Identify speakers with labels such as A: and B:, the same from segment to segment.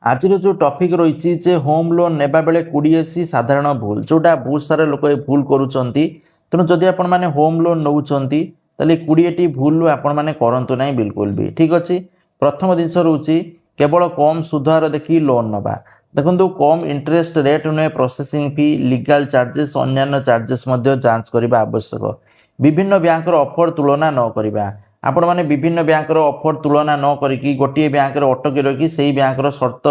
A: आज जो टॉपिक रही जे होम लोन नेबा बेले 20 साधारण भूल जोटा बहुत सारा लोक भूल करुँच तेणु जदि आपण मैंने होम लोन नौकरी ताले 20 भूल आपण मैंने करतु ना बिल्कुल भी ठीक अच्छे। प्रथम जिनस रोचे केवल कम सुधार देखिए लोन नवा देखो कम इंटरेस्ट रेट नुहे प्रोसेसिंग फी लीगल चार्जेस अन्य चार्जेस जांच करने आवश्यक। विभिन्न बैंक ऑफर तुलना न करवा आपण मैंने विभिन्न बैंक ऑफर तुलना न करी गोटे बैंक अटकी रखी से बैंक शर्त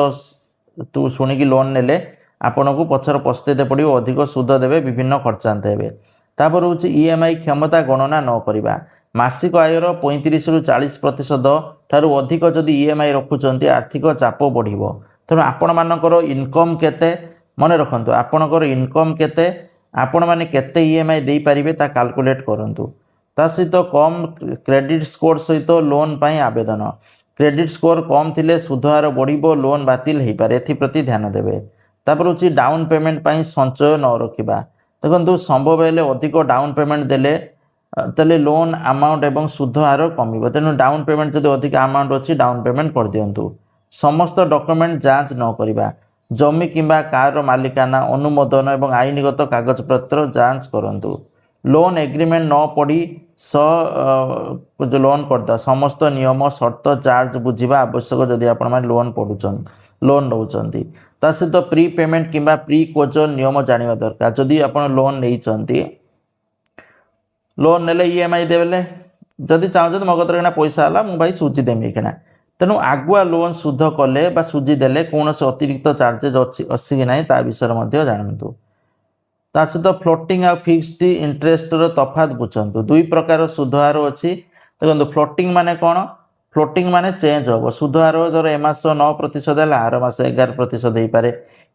A: शुणिकी लोन नेले आपन को पछर पस्तेते पड़ो अधिक सुध देवे विभिन्न खर्चांत हे। तापर हूँ ईएमआई क्षमता गणना न करवा मासिक आयर 35 रु 40% ठारू अधिक जदि ईएमआई रखुंट आर्थिक चाप बढ़ तेणु आपण मानकर इनकम केते मन रखु आपणकर इनकम केते आपण मैंने केते ईएमआई दे पारिबे ता कैलकुलेट करंतु। ता सहित कम क्रेडिट स्कोर सहित लोन पाई आवेदन क्रेडिट स्कोर कम थिले सुधार बढ़िबो लोन बातिल हो पारे एप्रति ध्यान देवे। तापर हूँ डाउन पेमेंट पाई संचय न रखा देखो संभव हेले अधिक डाउन पेमेंट देले तेले लोन अमाउंट एवं सुध हार कम तेणु डाउन पेमेंट जब अधिक अमाउंट अच्छी डाउन पेमेंट कर दिंतु। समस्त डॉक्यूमेंट जांच न करवा जमी किंबा कार मालिकाना अनुमोदन एवं आईनगत कागजपत्र जांच करंतु। लोन एग्रीमेंट न पढ़ी जो लोन करता समस्त नियम शर्त चार्ज बुझा आवश्यक जदि आपण लोन पढ़ुं लोन नौ सहित प्री पेमेंट किंबा प्री कोजल नियम जाना दरकार। जदि आप लोन नहीं लोन नेले ईएमआई देवे जदि चाहते मो कतर पैसा है मुझे सुझी देमी कि तेणु आगुआ लोन सुध कले बा सुझी देले कौन से अतिरिक्त चार्जेज अच्छी कि ना विषय जानतु। ता सहित फ्लोटिंग आ फिक्स्ड इंटरेस्ट तफात बुझंतु। दुई प्रकार सुधहार अच्छी देखो फ्लोटिंग माने कौन फ्लोटिंग माने चेंज हम सुधहार धर ए मास 9% है आर मास 11% हो पारे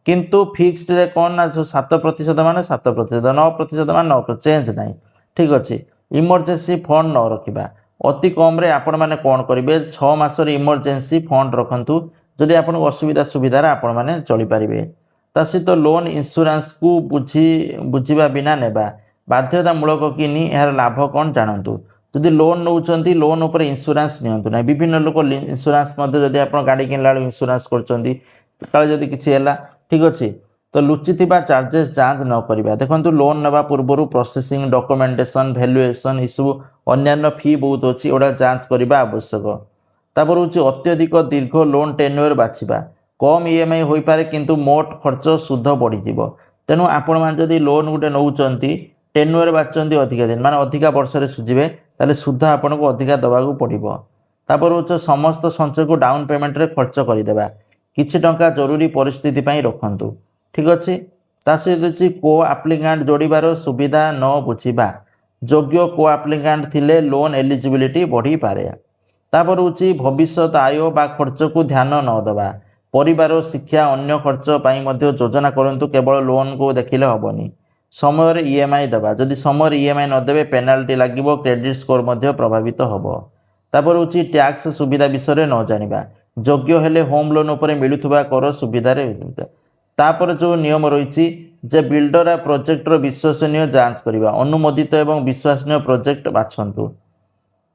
A: किंतु फिक्स्ड रे कौन ना 7% माने 7% 9% माने 9% चेंज ना ठीक अच्छे। इमरजेंसी फंड न रखा अति कम रे आपण मैंने कौन करेंगे 6 मास इमरजेंसी फंड रखु जदि आपको असुविधा सुविधार आपण मैंने चली पारे। ता सहित लोन इंश्योरेंस को बुझा बिना नेबा बाध्यतामूलक कि यार लाभ कौन जानतु। जदि लोन नौकरी लोन उपर इंश्योरेंस नियंतु ना विभिन्न लोक इंश्योरेंस जदि आप गाड़ी किनला इंश्योरेंस कर जदि किसी है ठीक अच्छे तो लुचि चार्जेस जांच न करवा देखो लोन नेबा पूर्व प्रोसेसिंग डॉक्यूमेंटेशन वैल्यूएशन यू अन्य फी बहुत अच्छी गोटा जांच करने आवश्यक। तापर हूँ अत्यधिक दीर्घ लोन टेन्योर बाछिबा कम ईएमआई हो पारे किंतु मोट खर्च सुध बढ़ी तेणु आपण मैंने लोन गोटे नौकरी टेन्योर बाछुंट अधिक दिन माने अधिक वर्ष सुझे ताले सुध आपन को अधिक दवाक पड़ो। तापर हूँ समस्त संचय को डाउन पेमेंट रे खर्च करदेवा किछि टंका जरूरी परिस्थिति रखु ठीक अच्छे। ता सहित को आप्लिकांट जोड़बार सुविधा न बुझा योग्य को आप्लिकांट थिले लोन एलिजिबिलिटी बढ़ी पारे। तापर हूँ भविष्य आय बा खर्च को ध्यान न दवा परिवार शिक्षा अन्य खर्च पाई योजना करंतु केवल लोन को देखिले हेनी। समय ईएमआई देवा जदि समय ईएमआई नदेवे पेनाल्टी लगे क्रेडिट स्कोर प्रभावित हम। तापर हूँ टैक्स सुविधा विषय न जाना योग्य हेले होम लोन उपर मिलुवा कर सुविधा तापर जो नियम रही जे बिल्डर आ प्रोजेक्टर विश्वसनीय जांच करवा अनुमोदित एवं विश्वसनीय प्रोजेक्ट बाछंतु।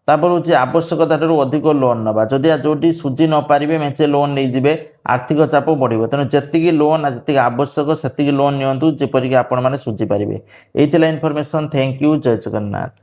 A: तापर हूँ आवश्यकता अधिक लोन नवा जदि जोटी सुझी न पारे मेचे लोन नहीं जिबे आर्थिक चाप बढ़ो तेणु जी लोन जी आवश्यक से लोन नियंतु जेपरिक आपण मैंने सुझी पारे। यही इनफॉरमेशन थैंक यू जय जगन्नाथ।